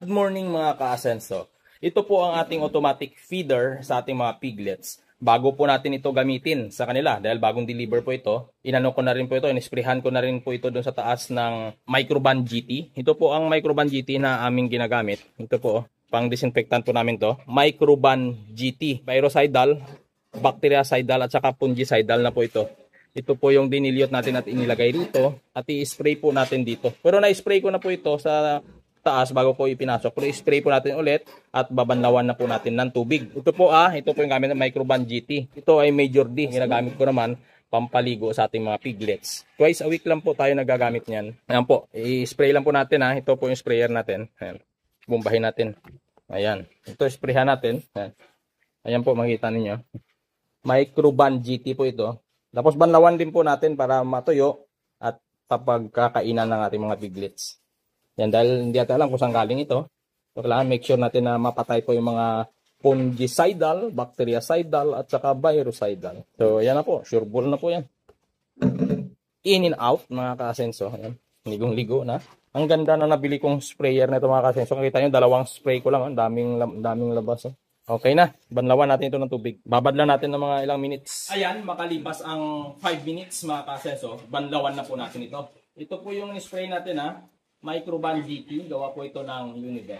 Good morning mga ka-asenso. Ito po ang ating automatic feeder sa ating mga piglets. Bago po natin ito gamitin sa kanila dahil bagong deliver po ito. Inano ko na rin po ito, inisprehan ko na rin po ito doon sa taas ng Microban GT. Ito po ang Microban GT na aming ginagamit. Ito po, pang disinfectant po namin to. Microban GT, virucidal, bactericidal at saka fungicidal na po ito. Ito po yung dinilyot natin at inilagay dito at i-spray po natin dito. Pero na-spray ko na po ito sa taas bago ko ipinasok. Pero i-spray po natin ulit at babanlawan na po natin ng tubig. Ito po yung gamit ng Microban GT. Ito ay Major D. Ginagamit ko naman pampaligo sa ating mga piglets. Twice a week lang po tayo nagagamit niyan. Ayan po, i-spray lang po natin Ito po yung sprayer natin. Ayan. Bumbahin natin. Ayan. Ito sprayhan natin. Ayan. Ayan po, makikita ninyo. Microban GT po ito. Tapos banlawan din po natin para matuyo at papagkakainan ng ating mga piglets. Yan, dahil hindi natin alam kung saan galing ito. So, kailangan make sure natin na mapatay po yung mga fungicidal, bactericidal, at saka virucidal. So, yan na po. Sure ball na po yan. In and out, mga ka-asenso. Ligong-ligo na. Ang ganda na nabili kong sprayer na ito, mga ka-asenso. Nakita nyo, dalawang spray ko lang. Daming labas. Okay na. Banlawan natin ito ng tubig. Babad lang natin ng mga ilang minutes. Ayan, makalipas ang 5 minutes, mga ka-asenso. Banlawan na po natin ito. Ito po yung spray natin, Microban GT, gawa po ito ng Univet.